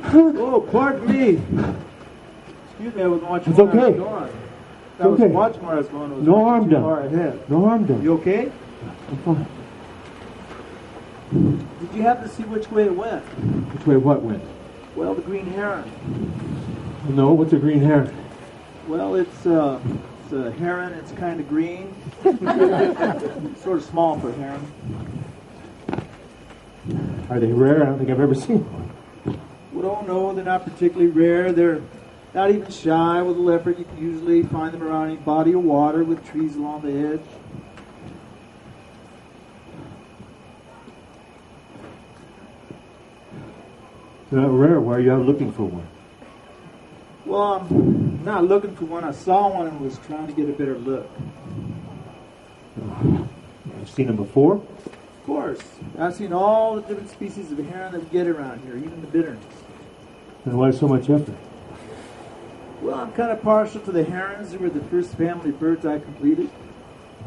Oh, pardon me. Excuse me, I was watching It's where I okay. was going. I It's was okay. watching where I was going. It was No too harm done. far ahead. No harm done. You okay? I'm fine. Did you happen to see which way it went? Which way what went? Well, the green heron. No, what's a green heron? Well, it's a heron. It's kind of green. Sort of small for a heron. Are they rare? I don't think I've ever seen one. Well, no, they're not particularly rare. They're not even shy with a leopard. You can usually find them around any body of water with trees along the edge. They're not rare. Why are you out looking for one? Well, I'm not looking for one. I saw one and was trying to get a better look. I've seen them before. Of course. I've seen all the different species of heron that we get around here, even the bitterns. Then why so much effort? Well, I'm kind of partial to the herons. They were the first family of birds I completed.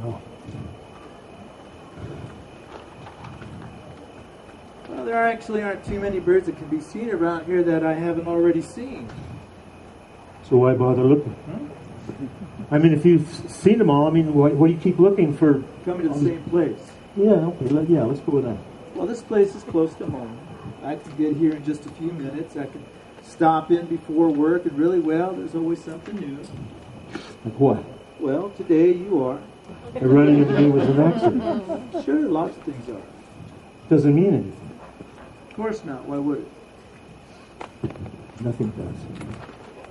Oh. Well, there actually aren't too many birds that can be seen around here that I haven't already seen. So why bother looking? I mean, if you've seen them all, I mean, why do you keep looking for... Coming to the same place. Yeah, okay, let's go with that. Well, this place is close to home. I can get here in just a few minutes. I can stop in before work, and really, well, there's always something new. Like what? Well, today you are. Running into me was an accident. Sure, lots of things are. Doesn't mean anything. Of course not. Why would it? Nothing does.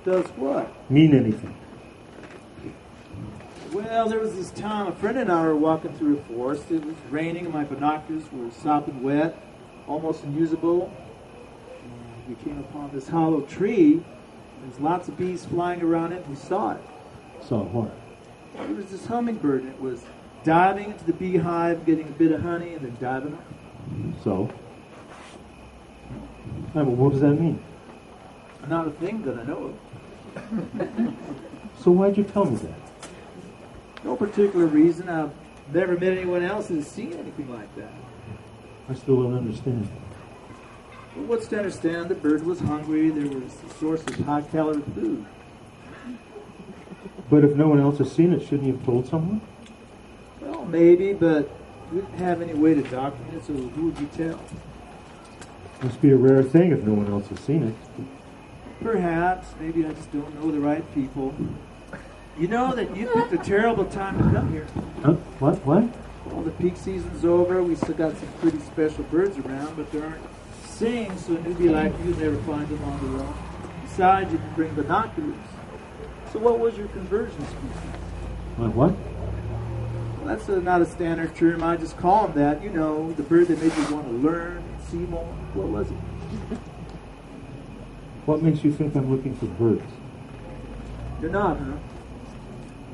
Does what? Mean anything. Well, there was this time, a friend and I were walking through a forest. It was raining and my binoculars were sopping wet, almost unusable. And we came upon this hollow tree. There's lots of bees flying around it. We saw it. Saw what? Well, there was this hummingbird, and it was diving into the beehive, getting a bit of honey, and then diving up. So? I mean, what does that mean? Not a thing that I know of. So why'd you tell me that? No particular reason. I've never met anyone else who's seen anything like that. I still don't understand. Well, what's to understand? The bird was hungry. There was a source of high-calorie food. But if no one else has seen it, shouldn't you have told someone? Well, maybe, but we didn't have any way to document it, so who would you tell? Must be a rare thing if no one else has seen it. Perhaps. Maybe I just don't know the right people. You know that you picked a terrible time to come here. Huh? What? What? Well, the peak season's over. We still got some pretty special birds around, but there aren't sings, so a newbie like you'd never find them on the road. Besides, you can bring binoculars. So what was your conversion species? My what? Well, that's not a standard term. I just call them that. You know, the bird that made you want to learn and see more. What was it? What makes you think I'm looking for birds? You're not, huh?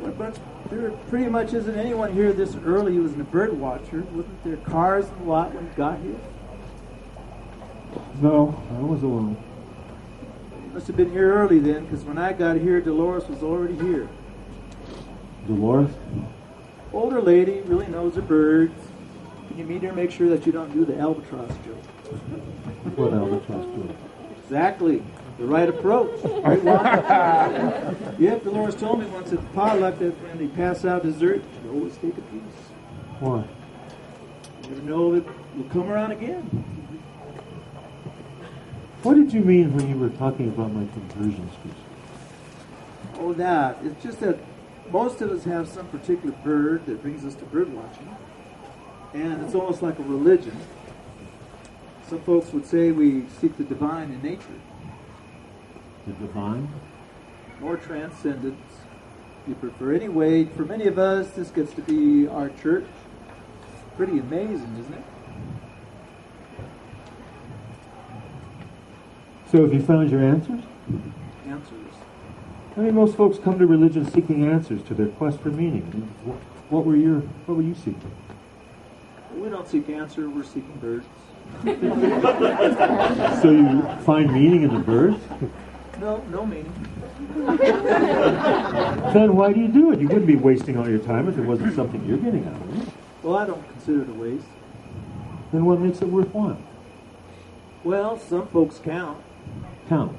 Well, but there pretty much isn't anyone here this early who was a bird watcher. Wasn't there cars and a lot when you got here? No, I was alone. You must have been here early then, because when I got here, Dolores was already here. Dolores? Older lady, really knows her birds. When you meet her, make sure that you don't do the albatross joke. What albatross joke? Exactly. The right approach. Right one. Yep, Dolores told me once at the potluck that when they pass out dessert, you always take a piece. Why? You never know if it will come around again. What did you mean when you were talking about my conversion species? Oh, that. It's just that most of us have some particular bird that brings us to bird watching. And it's almost like a religion. Some folks would say we seek the divine in nature. The divine? Or transcendence, if you prefer. Anyway, for many of us, this gets to be our church. Pretty amazing, isn't it? So have you found your answers? Answers. I mean, most folks come to religion seeking answers to their quest for meaning. What were you seeking? We don't seek answer, we're seeking birds. So you find meaning in the birds? No meaning. Then why do you do it? You wouldn't be wasting all your time if it wasn't something you're getting out of it. Well, I don't consider it a waste. Then what makes it worthwhile? Well, some folks count. count?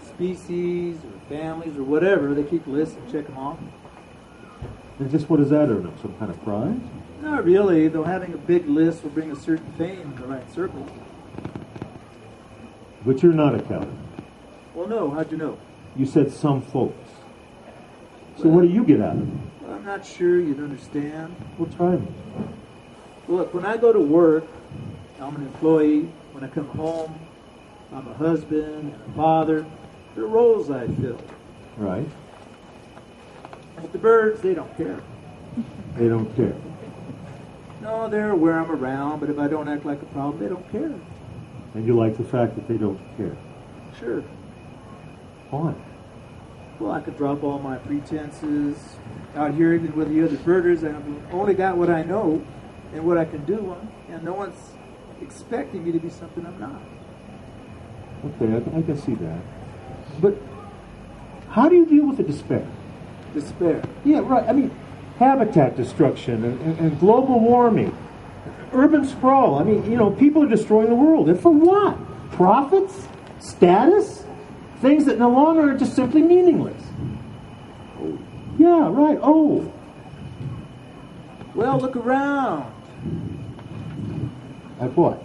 Species or families or whatever, they keep lists and check them off. And just what does that earn them? Some kind of prize? Not really, though having a big list will bring a certain fame in the right circles. But you're not a counter. Well, no, how'd you know? You said some folks. So what do you get out of it? Well, I'm not sure you'd understand. Well, try me. Look, when I go to work, I'm an employee. When I come home, I'm a husband and a father. They're roles I fill. Right. But the birds, they don't care. They don't care. No, they're aware I'm around, but if I don't act like a problem, they don't care. And you like the fact that they don't care. Sure. Why? Well, I could drop all my pretenses out here, even with the other birders. I've only got what I know and what I can do, and no one's expecting me to be something I'm not. Okay, I can see that. But how do you deal with the despair? Despair. Yeah, right. I mean, habitat destruction and global warming, urban sprawl. I mean, people are destroying the world. And for what? Profits? Status? Things that no longer are just simply meaningless. Oh. Yeah, right. Oh. Well, look around. At what?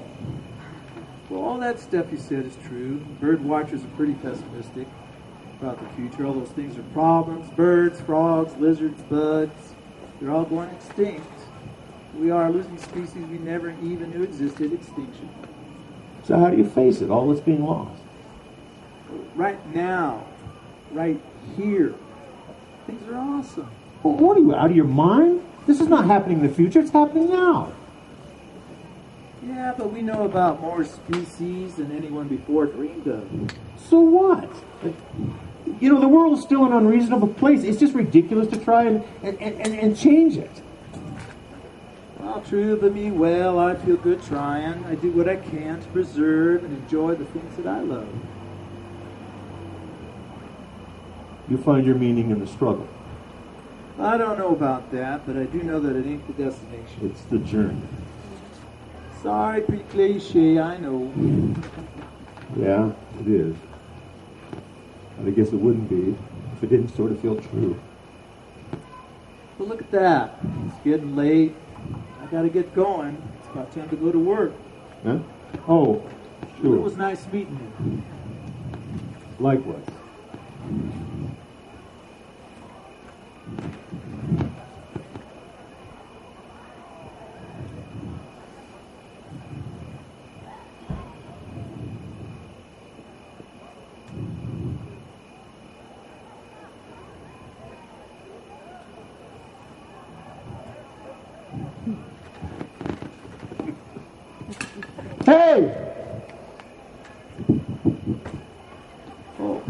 Well, all that stuff you said is true. Bird watchers are pretty pessimistic about the future. All those things are problems. Birds, frogs, lizards, bugs, they're all going extinct. We are losing species we never even knew existed. Extinction. So how do you face it? All that's being lost. Right now, right here, things are awesome. Well, what are you, out of your mind? This is not happening in the future. It's happening now. Yeah, but we know about more species than anyone before dreamed of. So what? The world is still an unreasonable place. It's just ridiculous to try and change it. Well, true, but me, well, I feel good trying. I do what I can to preserve and enjoy the things that I love. You find your meaning in the struggle. I don't know about that, but I do know that it ain't the destination. It's the journey. Sorry, pretty cliche, I know. Yeah, it is. But I guess it wouldn't be if it didn't sort of feel true. But look at that. It's getting late. I gotta get going. It's about time to go to work. Huh? Oh, sure. It was nice meeting you. Likewise. Hey! Oh.